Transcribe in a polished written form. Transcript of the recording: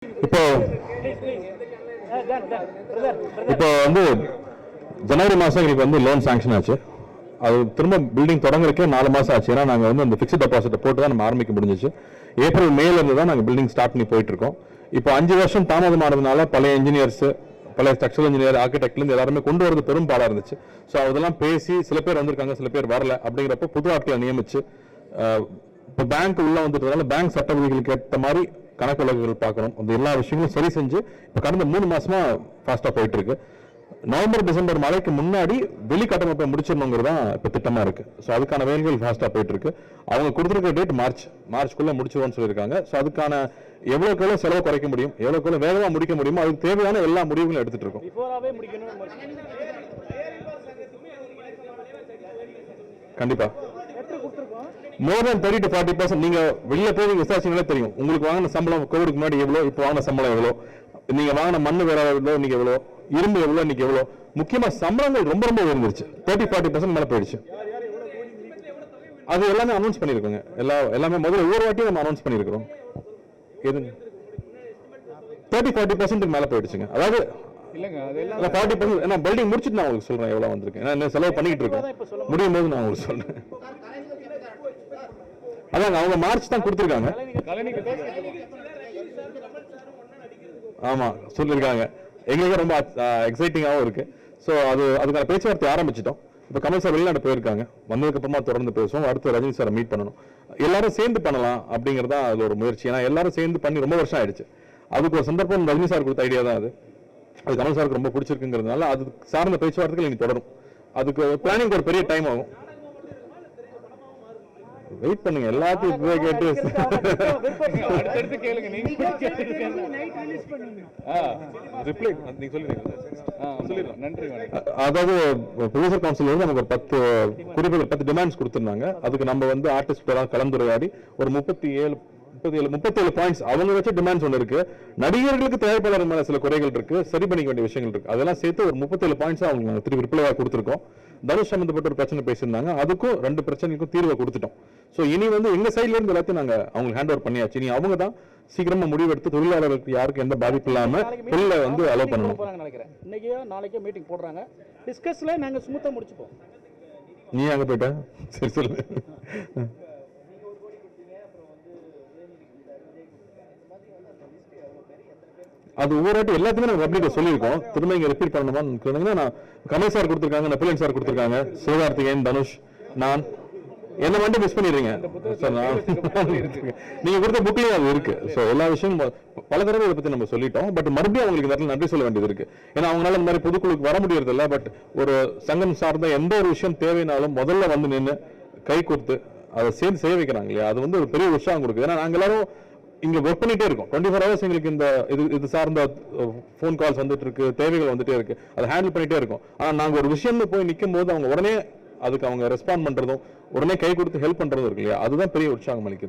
இப்போ இப்போ வந்து ஜனவரி மாதம் எங்களுக்கு வந்து லோன் சாங்ஷன் ஆச்சு. அது திரும்ப பில்டிங் தொடங்குறதுக்கே 4 மாதம் ஆச்சு. ஏன்னா நாங்கள் வந்து அந்த ஃபிக்ஸ்ட் டெபாசிட்டை போட்டு தான் நம்ம ஆரம்பிக்க முடிஞ்சிச்சு. ஏப்ரல் மேல இருந்து தான் நாங்கள் பில்டிங் ஸ்டார்ட் பண்ணி போயிட்டு இருக்கோம். இப்போ 5 வருஷம் தாமதமானதுனால பழைய இன்ஜினியர்ஸ், பழைய ஸ்ட்ரக்சரல் இன்ஜினியர், ஆர்கிடெக்ட்லேருந்து எல்லாருமே கொண்டு வரது பெரும் பாடாக இருந்துச்சு. ஸோ அதெல்லாம் பேசி சில பேர் வந்திருக்காங்க, சில பேர் வரல. அப்படிங்கிறப்ப புது ஆட்களை நியமிச்சு இப்போ பேங்க் உள்ள வந்துட்டதுனால பேங்க் சட்ட விதிகளுக்கு ஏற்ற மாதிரி கணக்கு வழக்குகள் பார்க்கணும். அந்த எல்லா விஷயங்களும் சரி செஞ்சு இப்போ கடந்த 3 மாசமா ஃபாஸ்ட்டாக போயிட்டு இருக்கு. நவம்பர் டிசம்பர் மழைக்கு முன்னாடி வெளி கட்டமைப்பை முடிச்சிடணுங்கிறது தான் இப்போ திட்டமாக இருக்கு. ஸோ அதுக்கான வேலைகள் ஃபாஸ்ட்டாக போயிட்டு இருக்கு. அவங்க கொடுத்துருக்க டேட் மார்ச்க்குள்ள முடிச்சிடுவோம்னு சொல்லியிருக்காங்க. ஸோ அதுக்கான எவ்வளோக்கு எவ்வளோ செலவு குறைக்க முடியும், எவ்வளோக்கு எவ்வளோ வேகமாக முடிக்க முடியுமோ அதுக்கு தேவையான எல்லா முடிவுகளும் எடுத்துட்டு இருக்கோம். கண்டிப்பா மோர் தென் 30 to 40%. நீங்க வெளியில போய் நீங்க விசாரிச்சீங்களே தெரியும். உங்களுக்கு வாங்கின சம்பளம் கோவிடுக்கு முன்னாடி எவ்வளோ, இப்போ வாங்கின சம்பளம் எவ்வளோ, நீங்க வாங்கின மண்ணு வேற எவ்வளோ, இன்னைக்கு எவ்வளோ, இரும்பு எவ்வளோ, இன்னைக்கு எவ்வளோ. முக்கியமா சம்பளங்கள் ரொம்ப ரொம்ப உயர்ந்துருச்சு. 30-40% மேல போயிடுச்சு. அது எல்லாமே அனௌன்ஸ் பண்ணிருக்கோங்க. எல்லாமே முதல்ல ஒவ்வொரு வாட்டியும் நம்ம அனௌன்ஸ் பண்ணிருக்கிறோம். எதுங்க 30-40% மேல போயிடுச்சுங்க. அதாவது 40%. ஏன்னா பில்டிங் முடிச்சுட்டு நான் உங்களுக்கு சொல்றேன் எவ்வளவு வந்திருக்கு. ஏன்னா செலவு பண்ணிட்டு இருக்கோம். முடியும் போது நான் உங்களுக்கு சொல்றேன். அதாங்க அவங்க மார்ச் தான் கொடுத்துருக்காங்க. ஆமா சொல்லியிருக்காங்க. எங்களுக்கு ரொம்ப எக்ஸைட்டிங்காகவும் இருக்கு. ஸோ அதுக்கான பேச்சுவார்த்தை ஆரம்பிச்சிட்டோம். இப்போ கமல் சார் வெளிநாடு போயிருக்காங்க. வந்ததுக்கு அப்புறமா தொடர்ந்து பேசுவோம். அடுத்து ரஜினி சாரை மீட் பண்ணணும். எல்லாரும் சேர்ந்து பண்ணலாம் அப்படிங்கிறது தான் அது ஒரு முயற்சி. ஏன்னா எல்லாரும் சேர்ந்து பண்ணி ரொம்ப வருஷம் ஆயிடுச்சு. அதுக்கு ஒரு சந்தர்ப்பம் ரஜினி சார் கொடுத்த ஐடியா தான் அது கமல் சாருக்கு ரொம்ப பிடிச்சிருக்குங்கிறதுனால அது சார்ந்த பேச்சுவார்த்தைகள் இனி தொடரும். அதுக்கு பிளானிங் ஒரு பெரிய டைம் ஆகும். வெயிட் பண்ணுங்க. எல்லாத்தையும் கேட்டு ரிப்ளை நீங்க சொல்லுங்க. நன்றி. அதாவது ப்ரொடியூசர் கவுன்சில் வந்து நமக்கு ஒரு 10 குறிப்புகள் 10 டிமாண்ட்ஸ் கொடுத்திருந்தாங்க. அதுக்கு நம்ம வந்து ஆர்டிஸ்டோட கலந்துரையாடி ஒரு 37 பாயிண்ட்ஸ் அவங்க வச்ச டிமாண்ட்ஸ் ஒன்று இருக்கு. நடிகர்களுக்கு தேவைப்படுற மேல சில குறைகள் இருக்கு, சரி பண்ணிக்க வேண்டிய விஷயங்கள் இருக்கு. அதெல்லாம் சேர்த்து ஒரு 37 பாயிண்ட்ஸ் அவங்க திருப்பி ரிப்ளைவா கொடுத்துருக்கோம். தனுஷ் சம்பந்தப்பட்ட ஒரு பிரச்சனை பேசியிருந்தாங்க. அதுக்கும் 2 பிரச்சனைக்கும் தீர்வை கொடுத்துட்டோம். ஸோ இனி வந்து எங்க சைட்ல இருந்து எல்லாத்தையும் நாங்க அவங்களுக்கு ஹேண்ட் ஓவர் பண்ணியாச்சு. இனி அவங்க தான் சீக்கிரமா முடிவெடுத்து தொழிலாளர்களுக்கு யாருக்கும் எந்த பாதிப்பு இல்லாம பில்லை வந்து அலோவ் பண்ணணும். இன்னைக்கோ நாளைக்கோ மீட்டிங் போடுறாங்க. டிஸ்கஸ்ல நாங்க ஸ்மூத்தா முடிச்சுப்போம். நீ அங்க போயிட்ட சரி சொல்லு. அது ஒவ்வொரு எல்லாத்தையுமே நம்ம பப்ளிக் சொல்லியிருக்கோம். திரும்ப இங்க ரிப்பீட் பண்ணணுமா? நான் கமல் சார் கொடுத்துருக்காங்க, நெப்போலியன் சார் கொடுத்துருக்காங்க, சிவகார்த்திகேயன், தனுஷ், நான் என்ன மட்டும் மிஸ் பண்ணிடுறீங்க சார். நீங்க கொடுத்த புக்லயும் அது இருக்கு. ஸோ எல்லா விஷயமும் பல தடவை இதை பத்தி நம்ம சொல்லிட்டோம். பட் மறுபடியும் அவங்களுக்கு இடத்துல நன்றி சொல்ல வேண்டியது இருக்கு. ஏன்னா அவங்களால இந்த மாதிரி பொதுக்குழுக்கு வர முடியறது இல்லை. பட் ஒரு சங்கம் சார்ந்த எந்த ஒரு விஷயம் தேவைனாலும் முதல்ல வந்து நின்று கை கொடுத்து அதை சேர்ந்து செய்ய வைக்கிறாங்க இல்லையா, அது வந்து ஒரு பெரிய உற்சாகம் கொடுக்குது. ஏன்னா நாங்க எல்லாரும் இங்க ஒர்க் பண்ணிட்டே இருக்கோம். 24 hours எங்களுக்கு இந்த இது சார்ந்த ஃபோன் கால்ஸ் வந்துட்டு இருக்கு, தேவைகள் வந்துட்டே இருக்கு, அதை ஹேண்டில் பண்ணிட்டே இருக்கோம். ஆனா நாங்க ஒரு விஷயம் போய் நிற்கும் போது அவங்க உடனே அதுக்கு அவங்க ரெஸ்பாண்ட் பண்றதும் உடனே கை கொடுத்து ஹெல்ப் பண்றதும் இருக்கு இல்லையா, அதுதான் பெரிய உற்சாகம் அளிக்குது.